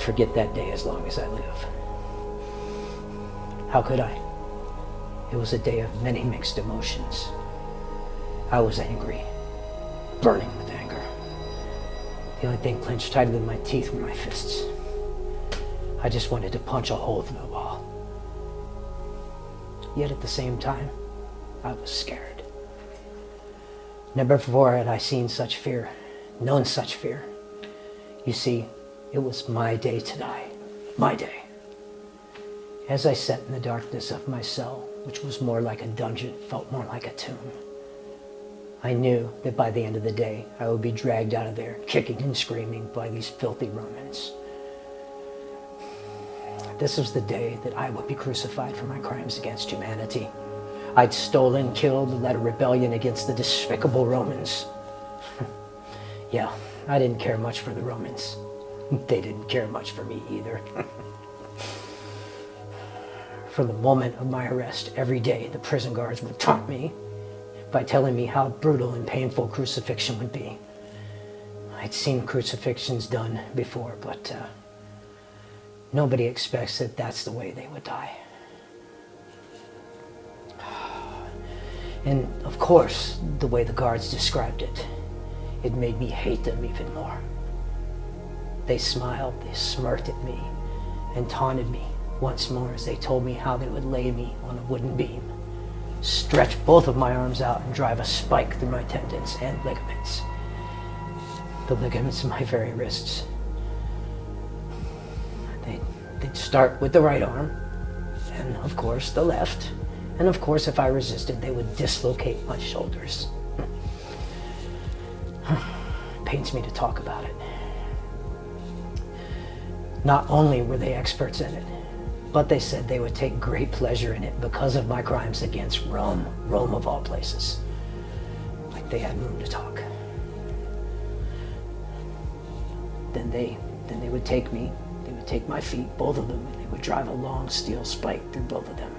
forget that day as long as I live. How could I? It was a day of many mixed emotions. I was angry, burning with anger. The only thing clenched tighter than my teeth were my fists. I just wanted to punch a hole through the wall. Yet at the same time, I was scared. Never before had I seen such fear, known such fear. You see, it was my day to die, my day. As I sat in the darkness of my cell, which was more like a dungeon, felt more like a tomb, I knew that by the end of the day, I would be dragged out of there, kicking and screaming by these filthy Romans. This was the day that I would be crucified for my crimes against humanity. I'd stolen, killed, led a rebellion against the despicable Romans. Yeah, I didn't care much for the Romans. They didn't care much for me either. From the moment of my arrest, every day the prison guards would taunt me by telling me how brutal and painful crucifixion would be. I'd seen crucifixions done before, but nobody expects that that's the way they would die. And of course, the way the guards described it, it made me hate them even more. They smiled, they smirked at me, and taunted me once more as they told me how they would lay me on a wooden beam, stretch both of my arms out and drive a spike through my tendons and ligaments. The ligaments of my very wrists. They'd start with the right arm, and of course the left, and of course if I resisted they would dislocate my shoulders. Pains me to talk about it. Not only were they experts in it, but they said they would take great pleasure in it because of my crimes against Rome of all places. Like they had room to talk. Then they would take me, they would take my feet, both of them, and they would drive a long steel spike through both of them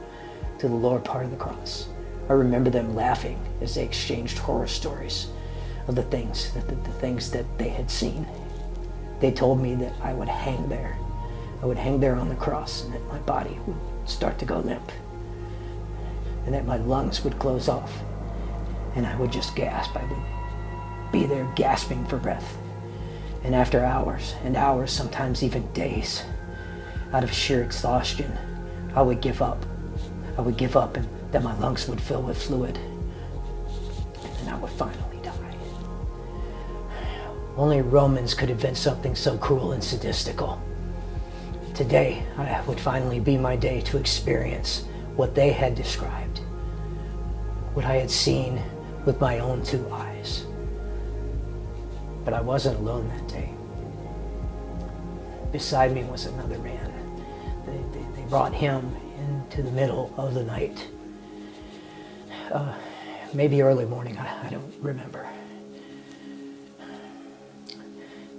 to the lower part of the cross. I remember them laughing as they exchanged horror stories of the things that they had seen. They told me that I would hang there. I would hang there on the cross, and that my body would start to go limp, and that my lungs would close off, and I would just gasp. I would be there gasping for breath. And after hours and hours, sometimes even days, out of sheer exhaustion, I would give up. I would give up, and that my lungs would fill with fluid, and I would finally die. Only Romans could invent something so cruel and sadistical. Today, would finally be my day to experience what they had described, what I had seen with my own two eyes. But I wasn't alone that day. Beside me was another man. They brought him into the middle of the night. Maybe early morning, I don't remember.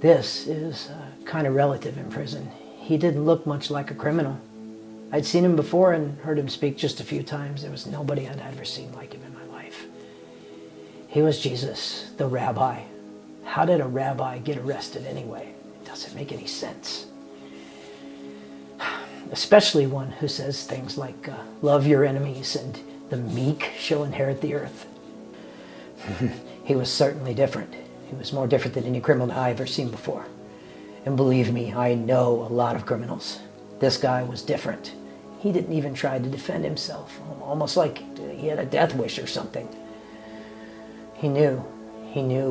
This is a kind of relative in prison. He didn't look much like a criminal. I'd seen him before and heard him speak just a few times. There was nobody I'd ever seen like him in my life. He was Jesus, the rabbi. How did a rabbi get arrested anyway? It doesn't make any sense. Especially one who says things like, love your enemies and the meek shall inherit the earth. He was certainly different. He was more different than any criminal I've ever seen before. And believe me, I know a lot of criminals. This guy was different. He didn't even try to defend himself, almost like he had a death wish or something. He knew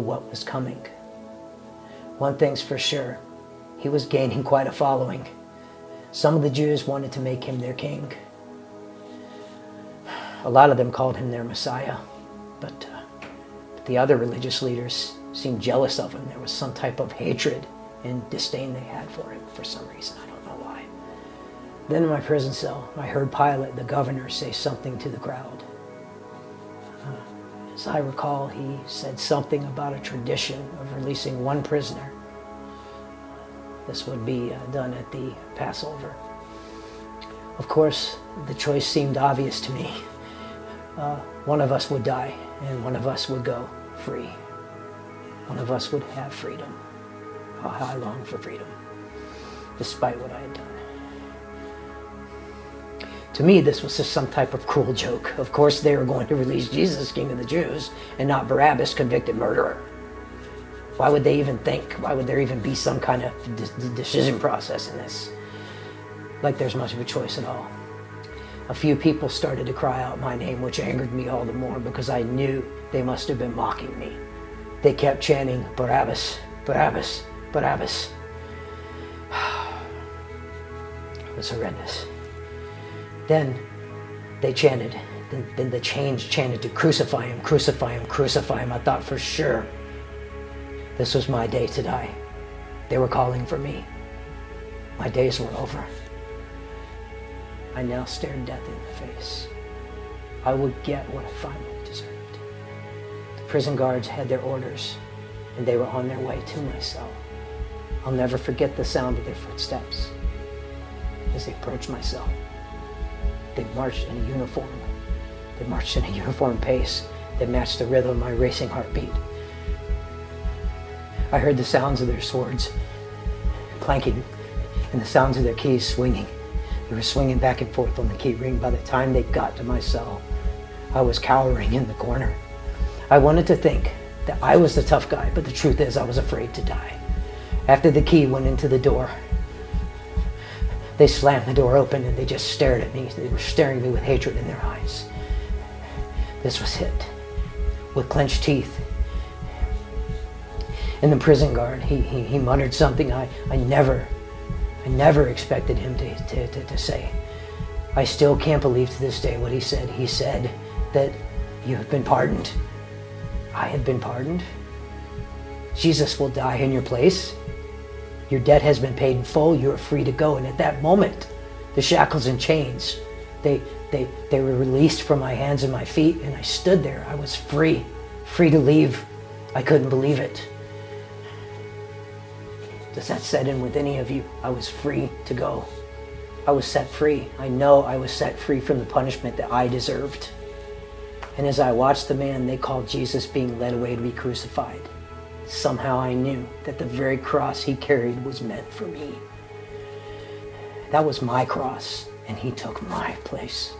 what was coming. One thing's for sure, he was gaining quite a following. Some of the Jews wanted to make him their king. A lot of them called him their Messiah, but the other religious leaders seemed jealous of him. There was some type of hatred and disdain they had for him for some reason. I don't know why. Then in my prison cell, I heard Pilate, the governor, say something to the crowd. As I recall, he said something about a tradition of releasing one prisoner. This would be done at the Passover. Of course, the choice seemed obvious to me. One of us would die, and one of us would go free. One of us would have freedom. Oh, how I long for freedom. despite what I had done. To me, this was just some type of cruel joke. Of course, they were going to release Jesus, King of the Jews, and not Barabbas, convicted murderer. Why would they even think? Why would there even be some kind of decision process in this? Like there's much of a choice at all. A few people started to cry out my name, which angered me all the more because I knew they must have been mocking me. They kept chanting, Barabbas, Barabbas, Barabbas. It was horrendous. Then they chanted, then the chains chanted to crucify him, crucify him, crucify him. I thought for sure this was my day to die. They were calling for me. My days were over. I now stared death in the face. I would get what I finally deserved. The prison guards had their orders, and they were on their way to my cell. I'll never forget the sound of their footsteps as they approached my cell. They marched in a uniform. They marched in a uniform pace that matched the rhythm of my racing heartbeat. I heard the sounds of their swords clanking and the sounds of their keys swinging. They were swinging back and forth on the key ring. By the time they got to my cell, I was cowering in the corner. I wanted to think that I was the tough guy, but the truth is I was afraid to die. After the key went into the door, they slammed the door open and they just stared at me. They were staring at me with hatred in their eyes. This was it, with clenched teeth. And the prison guard, he muttered something I never expected him to say. I still can't believe to this day what he said. He said that you have been pardoned. I have been pardoned. Jesus will die in your place. Your debt has been paid in full. You are free to go. And at that moment, the shackles and chains, they were released from my hands and my feet, and I stood there. I was free to leave. I couldn't believe it. Does that set in with any of you? I was free to go. I was set free. I know I was set free from the punishment that I deserved. And as I watched the man they called Jesus being led away to be crucified, somehow I knew that the very cross he carried was meant for me. That was my cross, and he took my place.